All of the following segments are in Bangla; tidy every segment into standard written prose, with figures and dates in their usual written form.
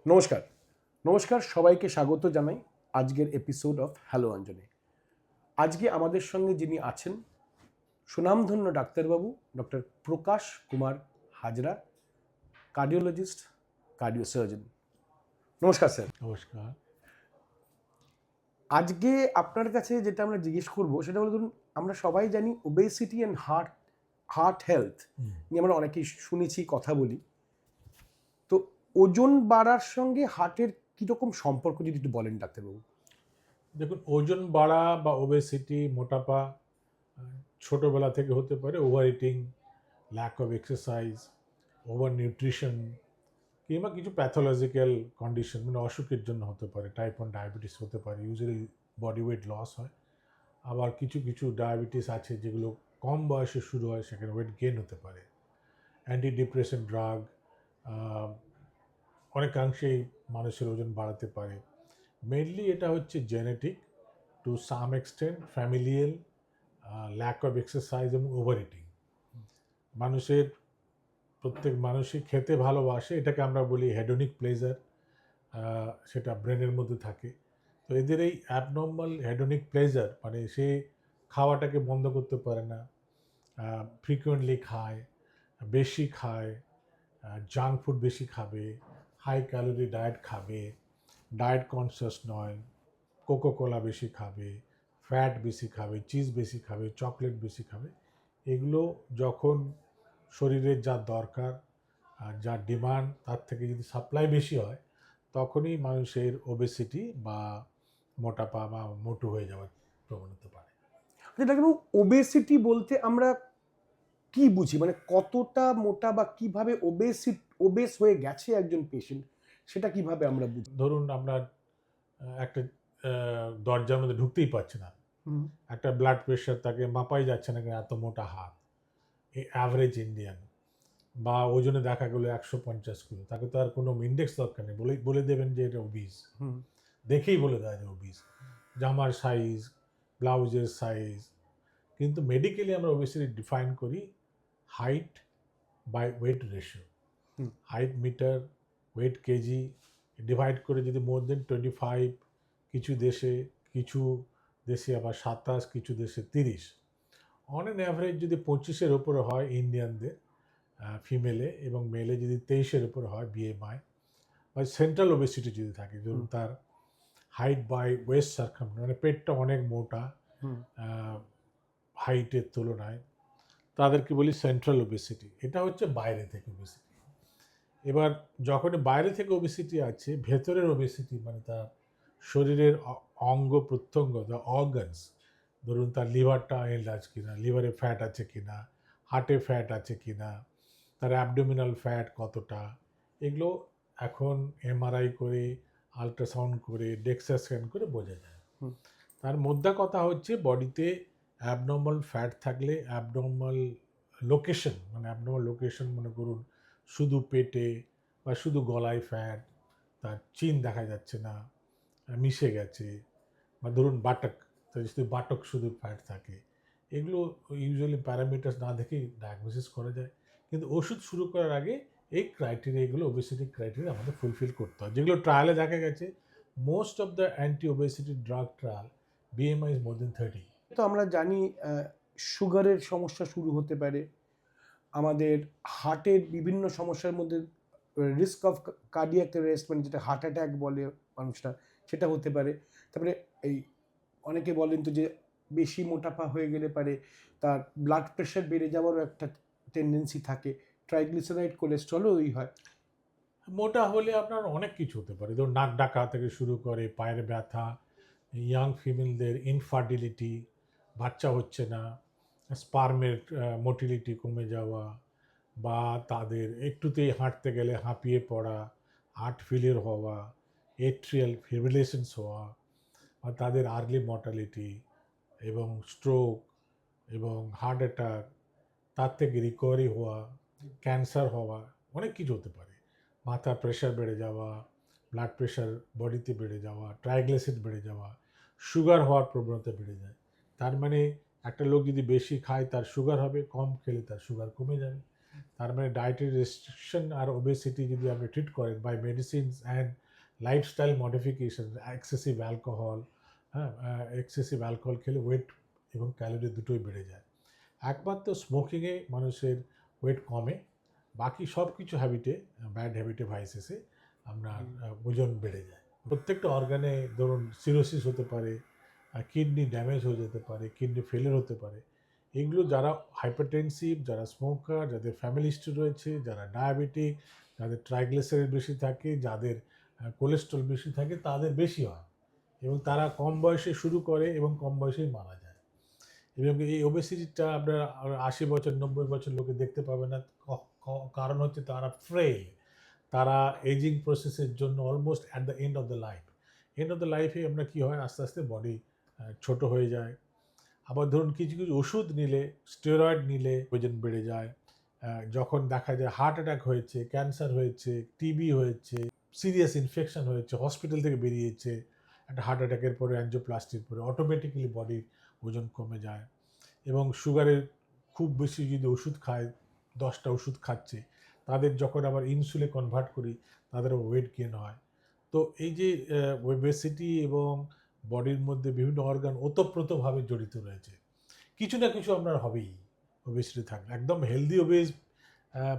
নমস্কার নমস্কার সবাইকে স্বাগত জানাই আজকের এপিসোড অফ হ্যালো অঞ্জনে। আজকে আমাদের সঙ্গে যিনি আছেন সুনামধন্য ডাক্তারবাবু ডক্টর প্রকাশ কুমার হাজরা, কার্ডিওলজিস্ট, কার্ডিওসার্জন। নমস্কার স্যার। নমস্কার। আজকে আপনার কাছে যেটা আমরা জিজ্ঞেস করব সেটা হলো, ধরুন আমরা সবাই জানি ওবেসিটি অ্যান্ড হার্ট হেলথ নিয়ে আমরা অনেকেই শুনেছি, কথা বলি। তো ওজন বাড়ার সঙ্গে হার্টের কীরকম সম্পর্ক যদি একটু বলেন ডাক্তারবাবু। দেখুন, ওজন বাড়া বা ওবেসিটি, মোটাপা ছোটোবেলা থেকে হতে পারে। Over eating, lack of exercise, over nutrition, কিংবা কিছু প্যাথোলজিক্যাল কন্ডিশন মানে অসুখের জন্য হতে পারে। টাইপ 1 ডায়াবেটিস হতে পারে, ইউজুয়ালি বডি ওয়েট লস হয়। আবার কিছু কিছু ডায়াবেটিস আছে যেগুলো কম বয়সে শুরু হয়, সেখানে ওয়েট গেইন হতে পারে। অ্যান্টি ডিপ্রেশন ড্রাগ অনেকাংশেই মানুষের ওজন বাড়াতে পারে। মেনলি এটা হচ্ছে genetic, to some extent familial, lack of exercise এবং ওভার ইটিং। প্রত্যেক মানুষই খেতে ভালোবাসে, এটাকে আমরা বলি হেডোনিক প্লেজার, সেটা ব্রেনের মধ্যে থাকে। তো এদের এই অ্যাবনর্মাল হেডোনিক প্লেজার মানে সে খাওয়াটাকে বন্ধ করতে পারে না, ফ্রিকুয়েন্টলি খায়, বেশি খায়, জাঙ্ক ফুড বেশি খাবে, হাই ক্যালোরি ডায়েট খাবে, ডায়েট কনসিয়াস নয়, কোকোকোলা বেশি খাবে, ফ্যাট বেশি খাবে, চিজ বেশি খাবে, চকলেট বেশি খাবে। এগুলো যখন শরীরের যা দরকার আর যা ডিমান্ড তার থেকে যদি সাপ্লাই বেশি হয়, তখনই মানুষের ওবেসিটি বা মোটাপা বা মোটু হয়ে যাওয়ার প্রবণতা বাড়ে। ডাক্তারবাবু, ওবেসিটি বলতে আমরা কি বুঝি, মানে কতটা মোটা বা কিভাবে ওবেস হয়ে গেছে একজন পেশেন্ট, সেটা কিভাবে আমরা বুঝি? ধরুন আপনার একটা দরজার মধ্যে ঢুকতেই পারছে না, একটা ব্লাড প্রেশার তাকে মাপাই যাচ্ছে না, এত মোটা হাত, এই অ্যাভারেজ ইন্ডিয়ান, বা ওজনে দেখা গেলো 150 কিলো, তাকে তো আর কোনো ইন্ডেক্স দরকার নেই, বলে দেবেন যে এটা ওবিস, দেখেই বলে দেওয়া যায় ওবিস। জামার সাইজ, ব্লাউজের সাইজ। কিন্তু মেডিকেলি আমরা ওবেসিটি ডিফাইন করি height by weight ratio. Height metre, weight kg divide করে যদি মোর দেন 25, কিছু দেশে আবার 27, কিছু দেশে 30, অন অ্যান অ্যাভারেজ যদি 25-এর ওপরে হয় ইন্ডিয়ানদের ফিমেলে, এবং মেলে যদি 23-এর উপরে হয় বিএমআই, বা সেন্ট্রাল ওবেসিটি যদি থাকে, ধরুন তার হাইট বাই ওয়েস্ট সার্কামফারেন্স মানে পেটটা অনেক মোটা হাইটের তুলনায়, তাদেরকে বলি সেন্ট্রাল ওবেসিটি। এটা হচ্ছে বাইরে থেকে ওবেসিটি। এবার যখন বাইরে থেকে ওবেসিটি আছে, ভেতরের ওবেসিটি মানে তার শরীরের অঙ্গ প্রত্যঙ্গ, দ্য অর্গানস, ধরুন তার লিভারটা এল্ড আছে কিনা, লিভারে ফ্যাট আছে কিনা, হার্টে ফ্যাট আছে কিনা, তার অ্যাবডোমিনাল ফ্যাট কতটা, এগুলো এখন এমআরআই করে, আলট্রাসাউন্ড করে, ডেক্সা স্ক্যান করে বোঝা যায়। তার মধ্যে কথা হচ্ছে বডিতে অ্যাবনর্মাল ফ্যাট থাকলে, অ্যাবনর্মাল লোকেশন মনে করুন শুধু পেটে বা শুধু গলায় ফ্যাট, তার চিন দেখা যাচ্ছে না, মিশে গেছে, বা ধরুন বাটক, যদি বাটক শুধু ফ্যাট থাকে, এগুলো ইউজুয়ালি প্যারামিটার্স না দেখেই ডায়াগনোসিস করা যায়। কিন্তু ওষুধ শুরু করার আগে এই ক্রাইটেরিয়াগুলো, ওবেসিটি ক্রাইটেরিয়া আমাদের ফুলফিল করতে হয়, যেগুলো ট্রায়ালে দেখা গেছে। Most of the anti obesity drug trial BMI is more than 30। তো আমরা জানি সুগারের সমস্যা শুরু হতে পারে, আমাদের হার্টের বিভিন্ন সমস্যার মধ্যে রিস্ক অফ কার্ডিয়াক অ্যারেস্ট, মানে যেটা হার্ট অ্যাটাক বলে মানুষটা, সেটা হতে পারে। তারপরে এই অনেকে বলেন তো যে বেশি মোটাপা হয়ে গেলে পারে তার ব্লাড প্রেশার বেড়ে যাওয়ারও একটা টেন্ডেন্সি থাকে, ট্রাইগ্লিসারাইড কোলেস্ট্রলও ওই হয়। মোটা হলে আপনার অনেক কিছু হতে পারে, ধরুন নাক ডাকা থেকে শুরু করে পায়ের ব্যথা, ইয়াং ফিমেলদের ইনফার্টিলিটি, বাচ্চা হচ্ছে না, স্পার্মের মোটিলিটি কমে যাওয়া, বা তাদের একটুতেই হাঁটতে গেলে হাঁপিয়ে পড়া, হার্ট ফেলিয়ার হওয়া, এট্রিয়াল ফিব্রিলেশনস হওয়া, বা তাদের আর্লি মর্টালিটি এবং স্ট্রোক এবং হার্ট অ্যাটাক, তার থেকে রিকভারি হওয়া, ক্যান্সার হওয়া, অনেক কিছু হতে পারে। মাথার প্রেশার বেড়ে যাওয়া, ব্লাড প্রেশার বডিতে বেড়ে যাওয়া, ট্রাইগ্লিসারাইড বেড়ে যাওয়া, সুগার হওয়ার প্রবণতা বেড়ে যায়। তার মানে একটা লোক যদি বেশি খায় তার সুগার হবে, কম খেলে তার সুগার কমে যাবে। তার মানে ডায়েটারি রেস্ট্রিকশন আর ওবেসিটি যদি আপনি ট্রিট করেন by medicines and lifestyle modification, excessive alcohol, হ্যাঁ, এক্সেসিভ অ্যালকোহল খেলে ওয়েট এবং ক্যালোরি দুটোই বেড়ে যায়। একমাত্র স্মোকিংয়ে মানুষের ওয়েট কমে, বাকি সব কিছু হ্যাবিটে, ব্যাড হ্যাবিটে ভাইসেসে আপনার ওজন বেড়ে যায়। প্রত্যেকটা অর্গানে ধরুন সিরোসিস হতে পারে, কিডনি ড্যামেজ হয়ে যেতে পারে, কিডনি ফেলিয়ার হতে পারে। এগুলো যারা হাইপারটেনসিভ, যারা স্মোকার, যাদের ফ্যামিলি হিস্ট্রি রয়েছে, যারা ডায়াবেটিক, যাদের ট্রাইগ্লিসারাইড বেশি থাকে, যাদের কোলেস্ট্রল বেশি থাকে, তাদের বেশি হয় এবং তারা কম বয়সে শুরু করে এবং কম বয়সেই মারা যায়। এবং এই ওবেসিটিটা আপনার 80 বছর 90 বছর লোকে দেখতে পাবে না। কারণ হচ্ছে তারা ফ্রেল, তারা এজিং প্রসেসের জন্য almost at the end of the লাইফে আমরা কী হয়, আস্তে আস্তে বডি ছোট হয়ে যায়। আবার ধরুন কিছু কিছু ওষুধ নিলে, স্টেরয়েড নিলে ওজন বেড়ে যায়। যখন দেখা যায় হার্ট অ্যাটাক হয়েছে, ক্যান্সার হয়েছে, টিবি হয়েছে, সিরিয়াস ইনফেকশন হয়েছে, হসপিটাল থেকে বেরিয়েছে, একটা হার্ট অ্যাটাকের পরে অ্যাঞ্জিওপ্লাস্টির পরে অটোমেটিক্যালি বডির ওজন কমে যায়। এবং সুগারের খুব বেশি যদি ওষুধ খায়, 10টা ওষুধ খাচ্ছে, তাদের যখন আবার ইনসুলিনে কনভার্ট করি, তাদেরও ওয়েট গেন হয়। তো এই যে ওবেসিটি এবং বডির মধ্যে বিভিন্ন অর্গান ওতপ্রোতভাবে জড়িত রয়েছে, কিছু না কিছু আপনার হবেই ওবেসিটি থাকলে। একদম হেলদি ওবেজ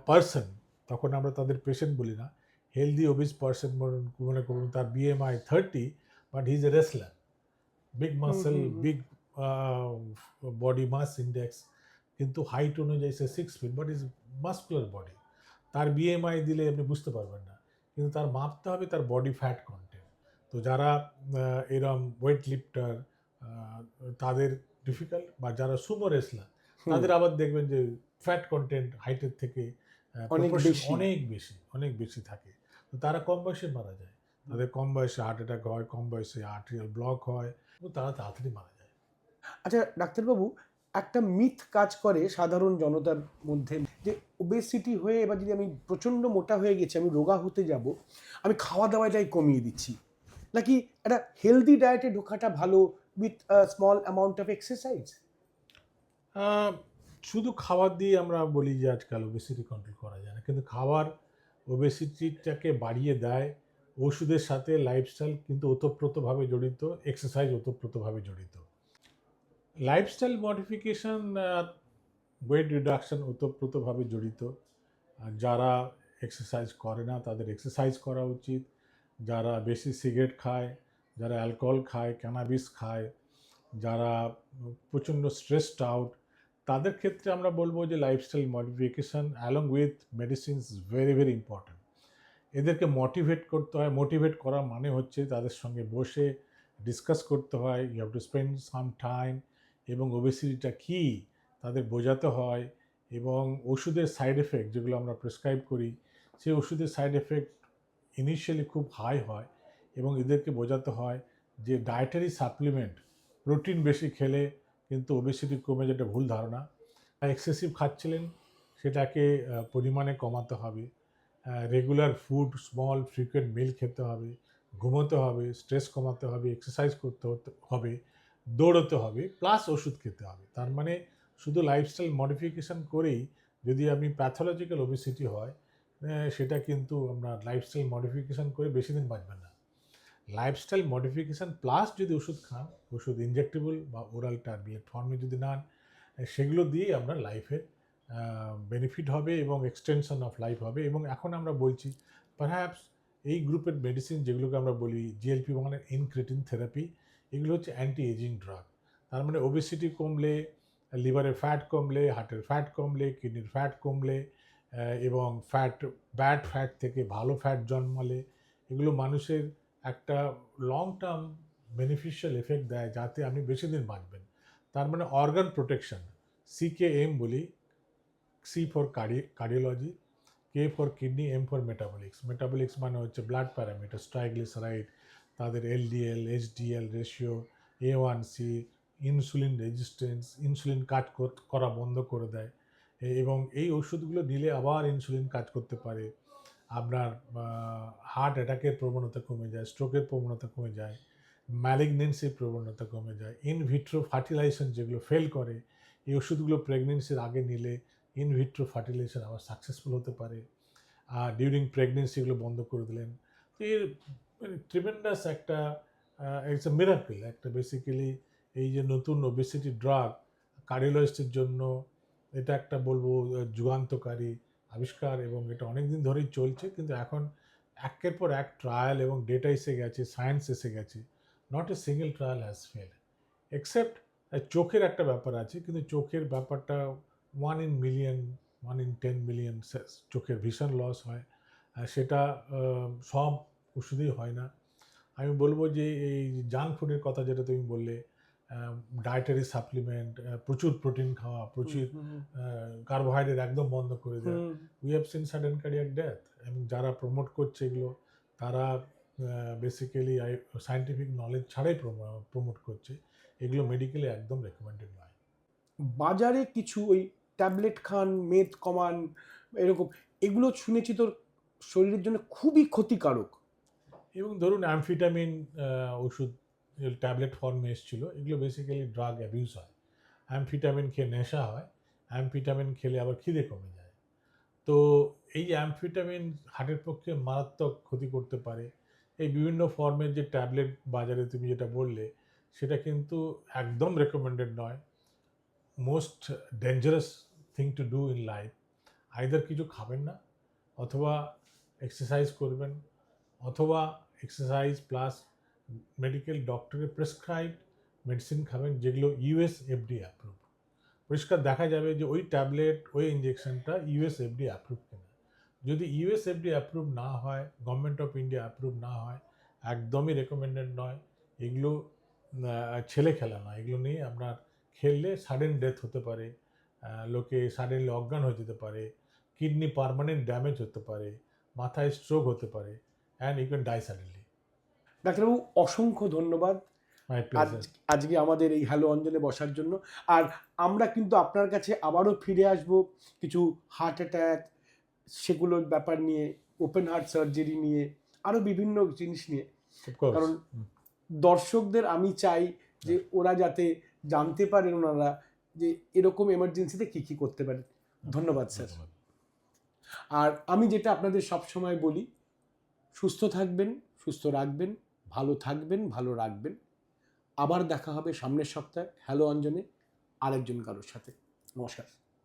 পারসন, তখন আমরা তাদের পেশেন্ট বলি না, হেলদি ওবেজ পারসন মনে করুন তার BMI 30, but he is a wrestler, big muscle, big body mass index, কিন্তু হাইট অনুযায়ী সে 6 feet, but is muscular body. তার BMI দিলে আপনি বুঝতে পারবেন না, কিন্তু তার মাপতে হবে তার বডি ফ্যাট কন্টেন্ট। তো যারা এরম ওয়েট লিফটার, তাদের ডিফিকাল্ট, বা যারা সুমো রেসলার, তাদের আবার দেখবেন যে ফ্যাট কন্টেন্ট হাইটের থেকে অনেক বেশি থাকে। তো তারা কম বয়সে মারা যায়, তাদের কম বয়সে হার্ট অ্যাটাক হয়, কম বয়সে আর্টেরিয়াল ব্লক হয়, এবং তারা তাড়াতাড়ি মারা যায়। আচ্ছা ডাক্তারবাবু, একটা মিথ কাজ করে সাধারণ জনতার মধ্যে যে ওবেসিটি হয়ে এবার যদি আমি প্রচণ্ড মোটা হয়ে গেছি, আমি রোগা হতে যাব, আমি খাওয়া দাওয়াটাই কমিয়ে দিচ্ছি, নাকি একটা হেলদি ডায়েটে ঢোকাটা ভালো with small amount of exercise? শুধু খাবার দিয়ে আমরা বলি যে আজকাল ওবেসিটি কন্ট্রোল করা যায় না, কিন্তু খাবার ওবেসিটিটাকে বাড়িয়ে দেয়, ওষুধের সাথে লাইফস্টাইল কিন্তু ওতপ্রোতভাবে জড়িত, এক্সারসাইজ ওতপ্রোতভাবে জড়িত। লাইফস্টাইল মডিফিকেশন, ওয়েট রিডাকশন ওতপ্রোতভাবে জড়িত। যারা এক্সারসাইজ করে না তাদের এক্সারসাইজ করা উচিত। যারা বেশি সিগারেট খায়, যারা অ্যালকোহল খায়, ক্যানাবিস খায়, যারা প্রচণ্ড স্ট্রেসড আউট, তাদের ক্ষেত্রে আমরা বলবো যে lifestyle modification along with medicines very very important. এদেরকে মোটিভেট করতে হয়। মোটিভেট করা মানে হচ্ছে তাদের সঙ্গে বসে ডিসকাস করতে হয়, you have to spend some time, এবং ওবেসিটিটা কী তাদের বোঝাতে হয়, এবং ওষুধের সাইড এফেক্ট যেগুলো আমরা প্রেসক্রাইব করি, সেই ওষুধের সাইড এফেক্ট ইনিশিয়ালি খুব হাই হয়, এবং এদেরকে বোঝাতে হয় যে ডায়েটারি সাপ্লিমেন্ট, প্রোটিন বেশি খেলে কিন্তু ওবেসিটি কমে, যেটা ভুল ধারণা। এক্সেসিভ খাচ্ছিলেন, সেটাকে পরিমাণে কমাতে হবে। রেগুলার ফুড, স্মল ফ্রিকুয়েন্ট মিল খেতে হবে, ঘুমোতে হবে, স্ট্রেস কমাতে হবে, এক্সারসাইজ করতে হবে, দৌড়োতে হবে, প্লাস ওষুধ খেতে হবে। তার মানে শুধু লাইফস্টাইল মডিফিকেশান করেই যদি আপনি প্যাথোলজিক্যাল ওবেসিটি হয়, সেটা কিন্তু আপনার লাইফস্টাইল মডিফিকেশান করে বেশি দিন বাঁচবেন না। লাইফস্টাইল মডিফিকেশান প্লাস যদি ওষুধ খান, ওষুধ ইনজেক্টেবল বা ওরাল ট্যাবলেট ফর্মে যদি নেন, সেগুলো দিয়েই আপনার লাইফের বেনিফিট হবে এবং এক্সটেনশন অফ লাইফ হবে। এবং এখন আমরা বলছি পারহ্যাপস এই গ্রুপের মেডিসিন যেগুলোকে আমরা বলি GLP-1 ইনক্রেটিন থেরাপি, এগুলো হচ্ছে অ্যান্টি এজিং ড্রাগ। তার মানে ওবেসিটি কমলে, লিভারের ফ্যাট কমলে, হার্টের ফ্যাট কমলে, কিডনির ফ্যাট কমলে, এবং ব্যাড ফ্যাট থেকে ভালো ফ্যাট জন্মালে, এগুলো মানুষের একটা লং টার্ম বেনিফিশিয়াল এফেক্ট দেয়, যাতে আপনি বেশি দিন বাঁচবেন। তার মানে অর্গান প্রোটেকশন, CKM বলি, C for cardiology, K for kidney, M for metabolics মানে হচ্ছে ব্লাড প্যারামিটার, ট্রাইগ্লিসারাইড, তাদের LDL HDL ratio, A1C, insulin resistance, insulin কাজ করা বন্ধ করে দেয়, এবং এই ওষুধগুলো নিলে আবার ইনসুলিন কাজ করতে পারে। আপনার হার্ট অ্যাটাকের প্রবণতা কমে যায়, স্ট্রোকের প্রবণতা কমে যায়, ম্যালিগনেন্সির প্রবণতা কমে যায়, ইন ভিট্রো ফার্টিলাইজেশন যেগুলো ফেল করে, এই ওষুধগুলো প্রেগনেন্সির আগে নিলে ইন ভিট্রো ফার্টিলাইজেশন আবার সাকসেসফুল হতে পারে, ডিউরিং প্রেগনেন্সি এগুলো বন্ধ করে দিলেন। তো এর ট্রিমেন্ডাস একটা ইটস এ মিরাকল, একটা বেসিক্যালি এই যে নতুন ওবেসিটি ড্রাগ কার্ডিওলজিস্টের জন্য এটা একটা বলবো যুগান্তকারী আবিষ্কার, এবং এটা অনেক দিন ধরেই চলছে, কিন্তু এখন একের পর এক ট্রায়াল এবং ডেটা এসে গেছে, সায়েন্স এসে গেছে, not a single trial has fail except চোখের একটা ব্যাপার আছে, কিন্তু চোখের ব্যাপারটা 1 in million 1 in 10 million চোখের ভীষণ লস হয়, সেটা সব ওষুধেই হয় না। আমি বলবো যে এই জাঙ্ক ফুডের কথা যেটা তুমি বললে, ডায়েটারি সাপ্লিমেন্ট, প্রচুর প্রোটিন খাওয়া, প্রচুর কার্বোহাইড্রেট একদম বন্ধ করে দেওয়া, we have seen sudden cardiac death. এবং যারা প্রমোট করছে এগুলো তারা বেসিক্যালি সায়েন্টিফিক নলেজ ছাড়াই প্রমোট করছে, এগুলো মেডিকেলি একদম রেকমেন্ডেড নয়। বাজারে কিছু ওই ট্যাবলেট খান, মেদ কমান, এরকম এগুলো শুনেছি তোর শরীরের জন্য খুবই ক্ষতিকারক। এবং ধরুন অ্যামফিটামিন ওষুধ ট্যাবলেট ফর্মে এসেছিল, এগুলো বেসিক্যালি ড্রাগ অ্যাবিউজ হয়। অ্যামফিটামিন খেয়ে নেশা হয়, অ্যামফিটামিন খেলে আবার খিদে কমে যায়। তো এই অ্যামফিটামিন হার্টের পক্ষে মারাত্মক ক্ষতি করতে পারে। এই বিভিন্ন ফর্মের যে ট্যাবলেট বাজারে তুমি যেটা বললে, সেটা কিন্তু একদম রেকমেন্ডেড নয়। Most dangerous thing to do in life, either কিছু খাবেন না, অথবা এক্সারসাইজ করবেন, অথবা এক্সারসাইজ প্লাস মেডিকেল ডক্টরের প্রেসক্রাইব মেডিসিন খাবেন, যেগুলো ইউএস এফডি অ্যাপ্রুভ। পরিষ্কার দেখা যাবে যে ওই ট্যাবলেট, ওই ইঞ্জেকশনটা ইউএস এফডি অ্যাপ্রুভ কিনা। যদি ইউএস এফডি অ্যাপ্রুভ না হয়, গভর্নমেন্ট অফ ইন্ডিয়া অ্যাপ্রুভ না হয়, একদমই রেকমেন্ডেড নয়। এগুলো ছেলে খেলা নয়, এগুলো নিয়ে আপনার খেললে সাডেন ডেথ হতে পারে, লোকে সাডেনলি অজ্ঞান হয়ে যেতে পারে, কিডনি পার্মানেন্ট ড্যামেজ হতে পারে, মাথায় স্ট্রোক হতে পারে, and you can die suddenly. ডাক্তারবাবু অসংখ্য ধন্যবাদ মাই প্লেজার। আজকে আমাদের এই হ্যালো অঞ্জনে বসার জন্য। আর আমরা কিন্তু আপনার কাছে আবারও ফিরে আসব কিছু হার্ট অ্যাটাক সেগুলোর ব্যাপার নিয়ে, ওপেন হার্ট সার্জারি নিয়ে, আরও বিভিন্ন জিনিস নিয়ে। কারণ দর্শকদের আমি চাই যে ওরা যাতে জানতে পারেন ওনারা যে এরকম এমার্জেন্সিতে কী কী করতে পারে। ধন্যবাদ স্যার। আর আমি যেটা আপনাদের সবসময় বলি, সুস্থ থাকবেন, সুস্থ রাখবেন, ভালো থাকবেন, ভালো রাখবেন। আবার দেখা হবে সামনের সপ্তাহে হ্যালো অঞ্জনে আরেকজন কারোর সাথে। নমস্কার।